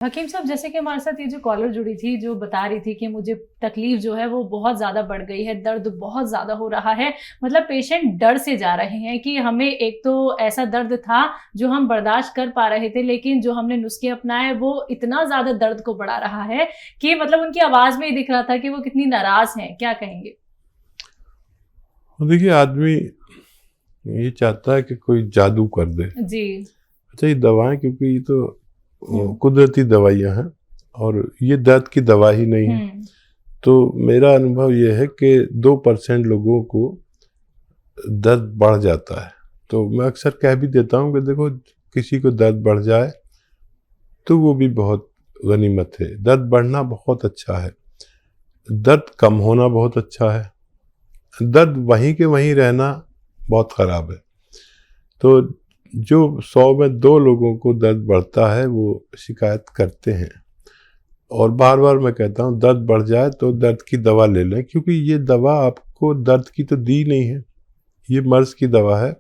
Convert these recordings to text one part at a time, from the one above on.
हकीम साहब, जैसे कि हमारे साथ ये जो कॉलर जुड़ी थी, जो बता रही थी कि मुझे तकलीफ जो है वो बहुत ज़्यादा बढ़ गई है, दर्द बहुत ज़्यादा हो रहा है। मतलब पेशेंट डर से जा रहे हैं कि हमें एक तो ऐसा दर्द था जो हम बर्दाश्त कर पा रहे थे, लेकिन जो हमने नुस्खे अपनाए वो इतना ज़्यादा दर्द को बढ़ा रहा है कि मतलब उनकी आवाज़ में ही दिख रहा था कि वो कितनी नाराज़ हैं। क्या कहेंगे? देखिए, आदमी ये चाहता है कि कोई जादू कर दे। जी। अच्छा, ये दवाएं, क्योंकि ये तो कुदरती दवाइयां हैं और ये दर्द की दवा ही नहीं है। तो मेरा अनुभव ये है कि 2% लोगों को दर्द बढ़ जाता है। तो मैं अक्सर कह भी देता हूँ कि देखो, किसी को दर्द बढ़ जाए तो वो भी बहुत गनीमत है। दर्द बढ़ना बहुत अच्छा है, दर्द कम होना बहुत अच्छा है, दर्द वहीं के वहीं रहना बहुत ख़राब है। तो जो 100 में 2 लोगों को दर्द बढ़ता है वो शिकायत करते हैं। और बार बार मैं कहता हूँ, दर्द बढ़ जाए तो दर्द की दवा ले लें, क्योंकि ये दवा आपको दर्द की तो दी नहीं है, ये मर्ज़ की दवा है।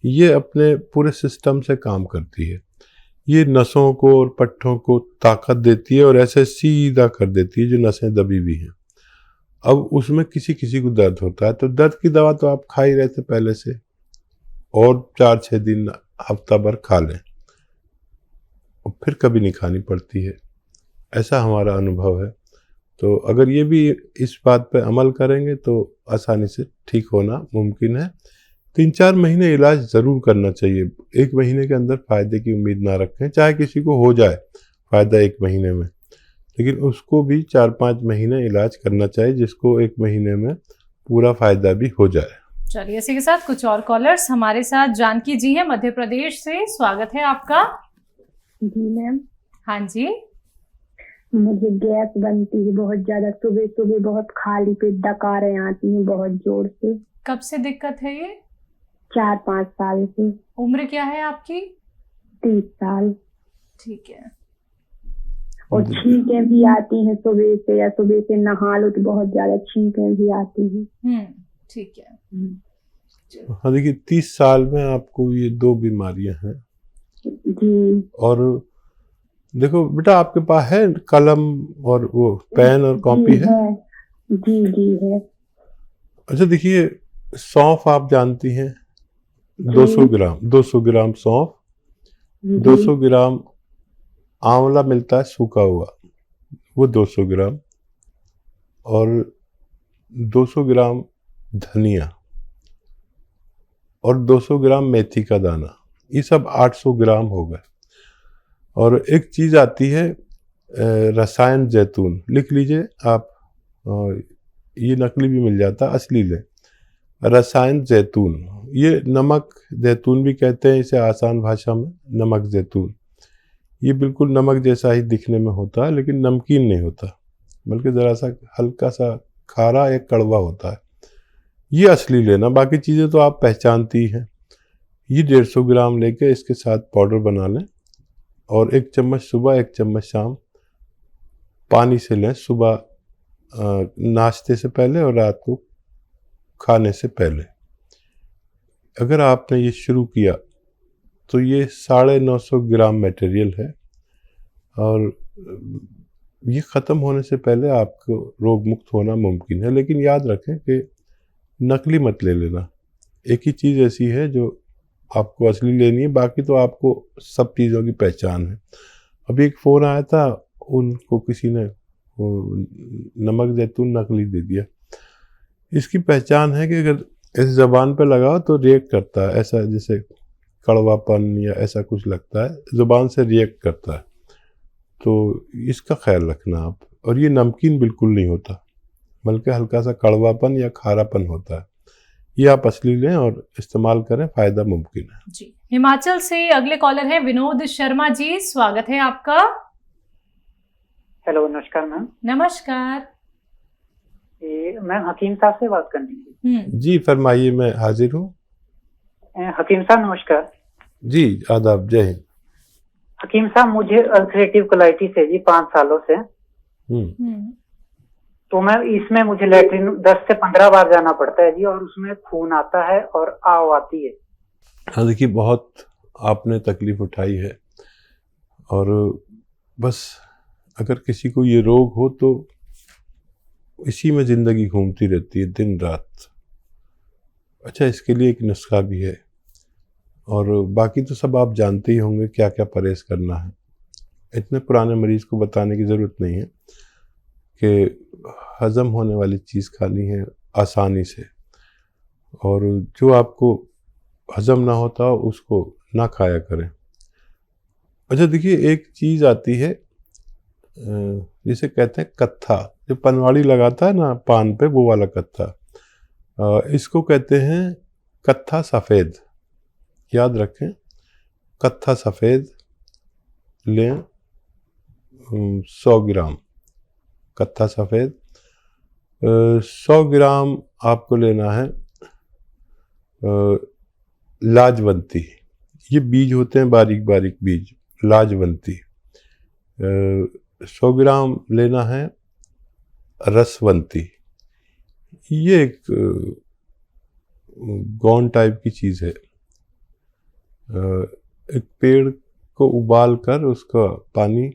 ये अपने पूरे सिस्टम से काम करती है। ये नसों को और पट्टों को ताकत देती है और ऐसे सीधा कर देती है जो नसें दबी हुई हैं। अब उसमें किसी किसी को दर्द होता है, तो दर्द की दवा तो आप खा ही रहे थे पहले से, और 4-6 दिन हफ्ता भर खा लें और फिर कभी नहीं खानी पड़ती है। ऐसा हमारा अनुभव है। तो अगर ये भी इस बात पे अमल करेंगे तो आसानी से ठीक होना मुमकिन है। 3-4 महीने इलाज ज़रूर करना चाहिए। 1 महीने के अंदर फ़ायदे की उम्मीद ना रखें। चाहे किसी को हो जाए फ़ायदा 1 महीने में, लेकिन उसको भी 4-5 महीने इलाज करना चाहिए, जिसको 1 महीने में पूरा फ़ायदा भी हो जाए। चलिए, इसी के साथ कुछ और कॉलर्स हमारे साथ। जानकी जी हैं मध्य प्रदेश से, स्वागत है आपका। जी मैम। हाँ जी। मुझे गैस बनती है बहुत ज्यादा, सुबह सुबह बहुत खाली पेट डकारें आती हैं बहुत जोर से। कब से दिक्कत है ये? 4-5 साल से। उम्र क्या है आपकी? 30 साल। ठीक है। और छींकें भी आती हैं सुबह से, या सुबह से नहा लो तो बहुत ज्यादा छींकें भी आती हैं। ठीक है। हाँ, देखिए, 30 साल में आपको ये 2 बीमारियां हैं। जी। और देखो बेटा, आपके पास है कलम और वो पेन और कॉपी है? जी जी है। अच्छा, देखिए, सौंफ आप जानती हैं? 200 ग्राम सौंफ, 200 ग्राम आंवला मिलता है सूखा हुआ, वो 200 ग्राम, और 200 ग्राम धनिया, और 200 ग्राम मेथी का दाना। ये सब 800 ग्राम हो गए। और एक चीज़ आती है रसायन जैतून, लिख लीजिए आप। ये नकली भी मिल जाता, असली लें। रसायन जैतून, ये नमक जैतून भी कहते हैं इसे आसान भाषा में, नमक जैतून। ये बिल्कुल नमक जैसा ही दिखने में होता है, लेकिन नमकीन नहीं होता, बल्कि ज़रा सा हल्का सा खारा या कड़वा होता है। ये असली लेना, बाकी चीज़ें तो आप पहचानती हैं। ये 150 ग्राम लेके इसके साथ पाउडर बना लें, और 1 चम्मच सुबह 1 चम्मच शाम पानी से लें, सुबह नाश्ते से पहले और रात को खाने से पहले। अगर आपने ये शुरू किया तो ये 950 ग्राम मटेरियल है, और ये ख़त्म होने से पहले आपको रोग मुक्त होना मुमकिन है। लेकिन याद रखें कि नकली मत ले लेना। एक ही चीज़ ऐसी है जो आपको असली लेनी है, बाकी तो आपको सब चीज़ों की पहचान है। अभी एक फ़ोन आया था, उनको किसी ने वो नमक जैतून नकली दे दिया। इसकी पहचान है कि अगर इस ज़बान पे लगाओ तो रिएक्ट करता है, ऐसा जैसे कड़वापन या ऐसा कुछ लगता है, ज़ुबान से रिएक्ट करता है। तो इसका ख्याल रखना आप। और ये नमकीन बिल्कुल नहीं होता, बल्कि हल्का सा कड़वापन या खारापन होता है। ये आप असली लें और इस्तेमाल करें, फ़ायदा मुमकिन है। जी। हिमाचल से अगले कॉलर हैं विनोद शर्मा जी, स्वागत है आपका। हेलो, नमस्कार मैम। नमस्कार। मैम, हकीम साहब से बात करनी थी। जी फरमाइए, मैं हाजिर हूँ। हकीम साहब नमस्कार। जी आदाब, जय हिंद। हकीम साहब, मुझे अल्सरेटिव कोलाइटिस है जी 5 सालों से। तो मैम, इसमें मुझे लैट्रिन 10 से 15 बार जाना पड़ता है जी, और उसमें खून आता है और आव आती है। हाँ, देखिए, बहुत आपने तकलीफ उठाई है, और बस अगर किसी को ये रोग हो तो इसी में ज़िंदगी घूमती रहती है दिन रात। अच्छा, इसके लिए एक नुस्खा भी है, और बाकी तो सब आप जानते ही होंगे क्या क्या परहेज़ करना है। इतने पुराने मरीज़ को बताने की ज़रूरत नहीं है कि हज़म होने वाली चीज़ खानी है आसानी से, और जो आपको हज़म ना होता हो उसको ना खाया करें। अच्छा देखिए, एक चीज़ आती है जिसे कहते हैं कत्था, जो पनवाड़ी लगाता है ना पान पे, वो वाला कत्था। इसको कहते हैं कत्था सफ़ेद। याद रखें, कत्था सफ़ेद लें 100 ग्राम। कत्था सफ़ेद 100 ग्राम आपको लेना है। लाजवंती, ये बीज होते हैं बारीक बारीक बीज, लाजवंती। 100 ग्राम लेना है रसवंती। ये एक गौन टाइप की चीज़ है। एक पेड़ को उबाल कर उसका पानी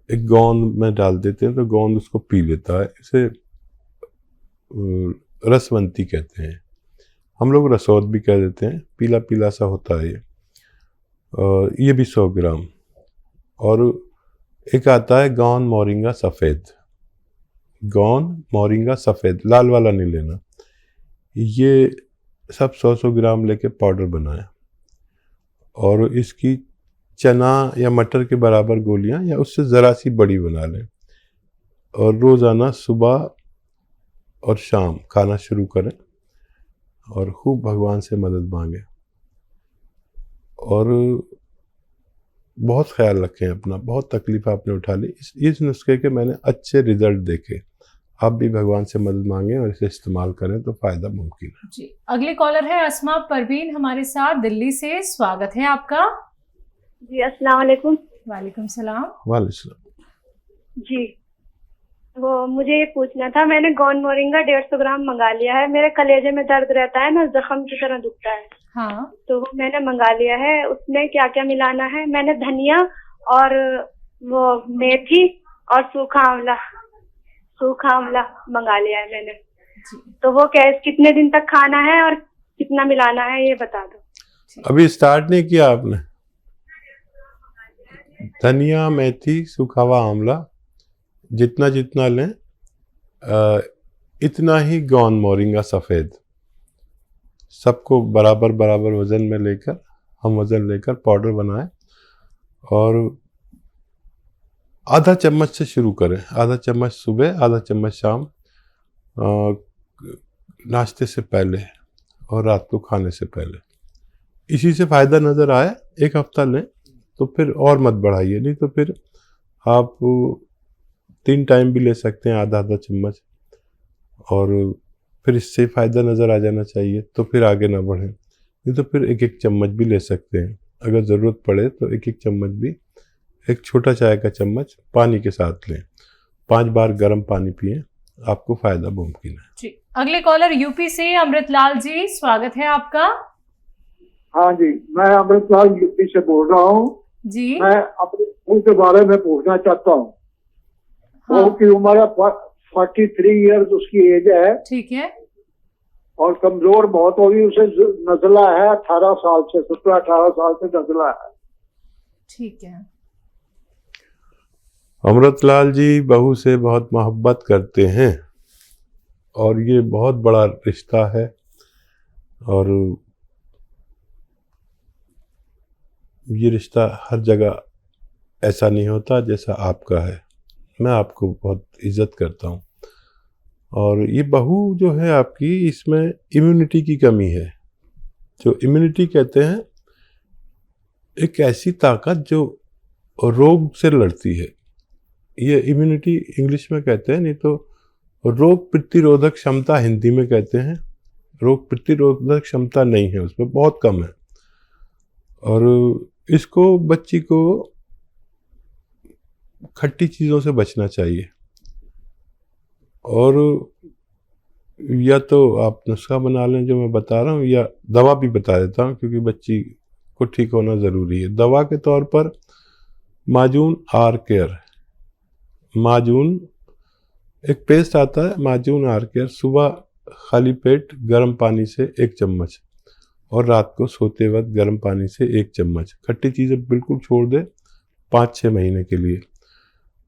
एक गोंद में डाल देते हैं तो गोंद उसको पी लेता है। इसे रसवंती कहते हैं। हम लोग रसौद भी कह देते हैं, पीला पीला सा होता है ये भी 100 ग्राम। और एक आता है गौन मोरिंगा सफ़ेद। गौन मोरिंगा सफ़ेद, लाल वाला नहीं लेना। ये सब 100 ग्राम लेके पाउडर बनाएं, और इसकी चना या मटर के बराबर गोलियां या उससे ज़रा सी बड़ी बना लें, और रोज़ाना सुबह और शाम खाना शुरू करें, और खूब भगवान से मदद मांगें, और बहुत ख्याल रखें अपना। बहुत तकलीफ आपने उठा ली, इस नुस्खे के मैंने अच्छे रिजल्ट देखे। आप भी भगवान से मदद मांगें और इसे इस्तेमाल करें तो फ़ायदा मुमकिन है। जी, अगले कॉलर है अस्मा परवीन हमारे साथ दिल्ली से। स्वागत है आपका। जी अस्सलाम वालेकुम। वालेकुम सलाम। वालेकुम। जी, वो मुझे ये पूछना था, मैंने गौन मोरिंगा 150 ग्राम मंगा लिया है। मेरे कलेजे में दर्द रहता है ना, जख्म की तरह दुखता है। हाँ, तो वो मैंने मंगा लिया है। उसमें क्या क्या मिलाना है? मैंने धनिया और वो मेथी और सूखा आंवला मंगा लिया है मैंने। जी, तो वो कितने दिन तक खाना है और कितना मिलाना है, ये बता दो। अभी स्टार्ट नहीं किया आपने? धनिया, मेथी, सूखा हुआ आंवला जितना जितना लें, इतना ही गौन मोरिंगा सफ़ेद, सबको बराबर बराबर वज़न में लेकर, हम वज़न लेकर पाउडर बनाएं, और आधा चम्मच से शुरू करें। आधा चम्मच सुबह, आधा चम्मच शाम, नाश्ते से पहले और रात को खाने से पहले। इसी से फ़ायदा नज़र आए, एक हफ्ता लें तो फिर और मत बढ़ाइए, नहीं तो फिर आप 3 टाइम भी ले सकते हैं आधा आधा चम्मच, और फिर इससे फ़ायदा नज़र आ जाना चाहिए तो फिर आगे ना बढ़ें। नहीं तो फिर एक एक चम्मच भी ले सकते हैं, अगर ज़रूरत पड़े तो एक एक चम्मच भी, एक छोटा चाय का चम्मच पानी के साथ लें। 5 बार गर्म पानी पिएं, आपको फ़ायदा मुमकिन है। जी, अगले कॉलर यूपी से अमृतलाल जी, स्वागत है आपका। हाँ जी, मैं अमृतलाल यूपी से बोल रहा हूँ जी, मैं अपने स्कूल के बारे में पूछना चाहता हूँ। हाँ, वो की उम्र 43 ईयर्स उसकी एज है, ठीक है। और कमजोर बहुत होगी। उसे नजला है 18 साल से, 17-18 साल से नजला है। ठीक है। अमृतलाल जी बहू से बहुत मोहब्बत करते हैं, और ये बहुत बड़ा रिश्ता है, और ये रिश्ता हर जगह ऐसा नहीं होता जैसा आपका है। मैं आपको बहुत इज्जत करता हूँ, और ये बहू जो है आपकी, इसमें इम्यूनिटी की कमी है। जो इम्यूनिटी कहते हैं, एक ऐसी ताकत जो रोग से लड़ती है, ये इम्यूनिटी इंग्लिश में कहते हैं, नहीं तो रोग प्रतिरोधक क्षमता हिंदी में कहते हैं। रोग प्रतिरोधक क्षमता नहीं है उसमें, बहुत कम है, और इसको बच्ची को खट्टी चीज़ों से बचना चाहिए, और या तो आप नुस्खा बना लें जो मैं बता रहा हूँ, या दवा भी बता देता हूँ, क्योंकि बच्ची को ठीक होना ज़रूरी है। दवा के तौर पर माजून आर केयर, माजून एक पेस्ट आता है, माजून आर केयर, सुबह खाली पेट गर्म पानी से 1 चम्मच और रात को सोते वक्त गर्म पानी से 1 चम्मच। खट्टी चीज़ें बिल्कुल छोड़ दे 5-6 महीने के लिए।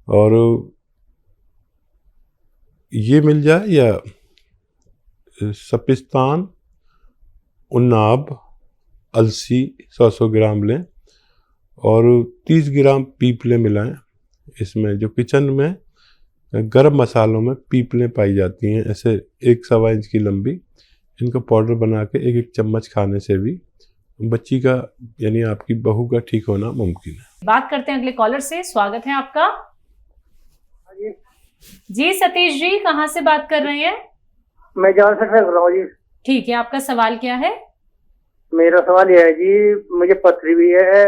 और ये मिल जाए या सपिस्तान, उन्नाब, अलसी 100 ग्राम लें और 30 ग्राम पीपलें मिलाएं इसमें। जो किचन में गरम मसालों में पीपलें पाई जाती हैं, ऐसे 1-1.25 इंच की लंबी, इनका पाउडर बना के 1-1 चम्मच खाने से भी बच्ची का यानी आपकी बहू का ठीक होना मुमकिन है। बात करते हैं अगले कॉलर से। स्वागत है आपका। जी सतीश जी, कहाँ से बात कर रहे हैं? मैं जान से कर रहा हूँ जी। ठीक है, आपका सवाल क्या है? मेरा सवाल यह है जी, मुझे पथरी भी है,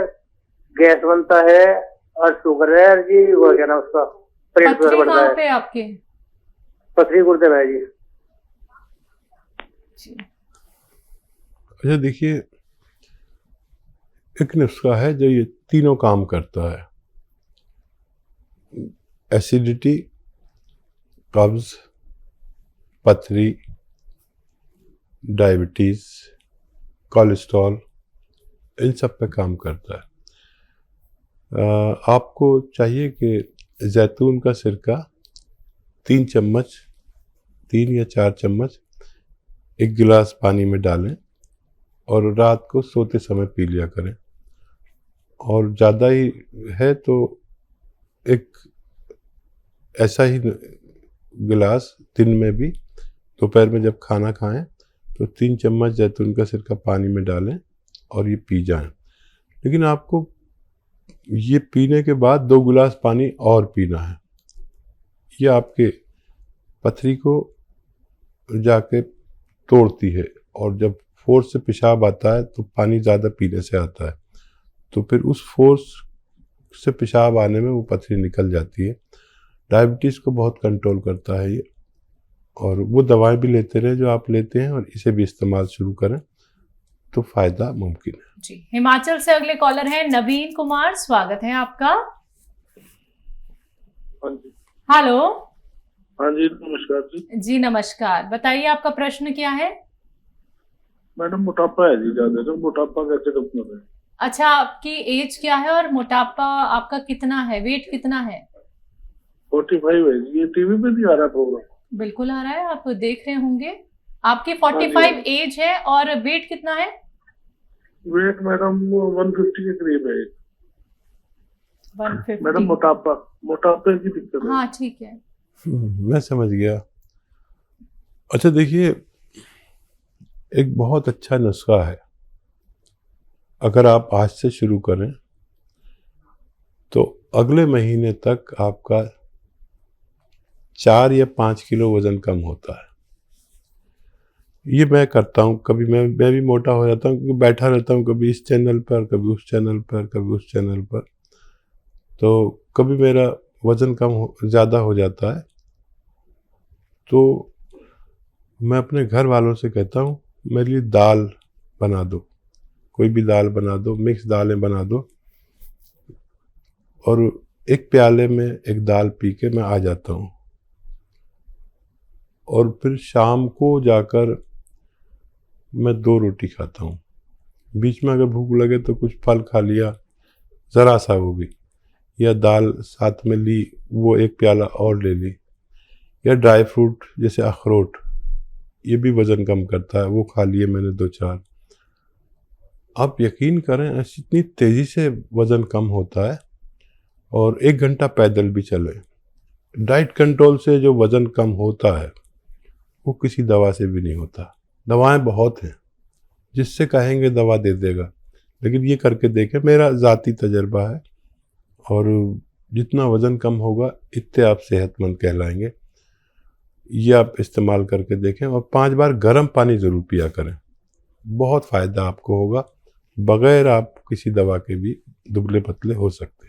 गैस बनता है और शुगर है जी, वो क्या ना उसका पेट पथरी बढ़ता कहाँ है। पे आपके? पथरी गुर्दे में है जी। अच्छा देखिए, एक नुस्खा है जो ये तीनों काम करता है। एसिडिटी, कब्ज, पथरी, डायबिटीज, कोलेस्ट्रॉल, इन सब पे काम करता है। आपको चाहिए कि जैतून का सिरका 3 चम्मच, 3 या 4 चम्मच 1 गिलास पानी में डालें और रात को सोते समय पी लिया करें। और ज़्यादा ही है तो एक ऐसा ही गिलास दिन में भी, दोपहर में जब खाना खाएं तो 3 चम्मच जैतून का सिरका पानी में डालें और ये पी जाएं। लेकिन आपको ये पीने के बाद 2 गिलास पानी और पीना है। ये आपके पथरी को जाके तोड़ती है और जब फोर्स से पेशाब आता है तो पानी ज़्यादा पीने से आता है, तो फिर उस फोर्स से पेशाब आने में वो पथरी निकल जाती है। डायबिटीज़ को बहुत कंट्रोल करता है ये। और वो दवाएं भी लेते रहे जो आप लेते हैं और इसे भी इस्तेमाल शुरू करें तो फ़ायदा मुमकिन है। जी, हिमाचल से अगले कॉलर हैं नवीन कुमार। स्वागत है आपका। हाँ जी। हेलो। हाँ जी, नमस्कार जी। जी नमस्कार, बताइए आपका प्रश्न क्या है? मैडम मोटापा है जी ज्यादा, तो मोटापा कैसे कम कर रहे हैं? अच्छा, आपकी एज क्या है और मोटापा आपका कितना है, वेट कितना है? 45 है जी। ये टीवी पे नहीं आ रहा प्रोग्राम? बिल्कुल आ रहा है, आप देख रहे होंगे। आपकी 45 एज है और वेट कितना है? वेट मैडम 150 के करीब है। 150। मैडम मोटापे की दिक्कत है। हाँ ठीक है। मैं समझ गया। अच्छा देखिए, एक बहुत अच्छा नुस्खा है। अगर आप आज से शुरू करें तो अगले महीने तक आपका 4 या 5 किलो वजन कम होता है। ये मैं करता हूँ। कभी मैं भी मोटा हो जाता हूँ क्योंकि बैठा रहता हूँ, कभी इस चैनल पर, कभी उस चैनल पर, कभी उस चैनल पर, तो कभी मेरा वज़न ज़्यादा हो जाता है। तो मैं अपने घर वालों से कहता हूँ मेरे लिए दाल बना दो, कोई भी दाल बना दो, मिक्स दालें बना दो, और एक प्याले में एक दाल पी के मैं आ जाता हूँ। और फिर शाम को जाकर मैं 2 रोटी खाता हूँ। बीच में अगर भूख लगे तो कुछ फल खा लिया, ज़रा सा वो भी, या दाल साथ में ली, वो एक प्याला और ले ली, या ड्राई फ्रूट जैसे अखरोट, ये भी वज़न कम करता है, वो खा लिए मैंने 2-4। आप यकीन करें ऐसी इतनी तेज़ी से वज़न कम होता है। और 1 घंटा पैदल भी चलें। डाइट कंट्रोल से जो वज़न कम होता है वो किसी दवा से भी नहीं होता। दवाएं बहुत हैं, जिससे कहेंगे दवा दे देगा, लेकिन ये करके देखें, मेरा ज़ाती तजर्बा है। और जितना वज़न कम होगा इतने आप सेहतमंद कहलाएंगे। ये आप इस्तेमाल करके देखें और 5 बार गर्म पानी ज़रूर पिया करें, बहुत फ़ायदा आपको होगा। बग़ैर आप किसी दवा के भी दुबले पतले हो सकते हैं।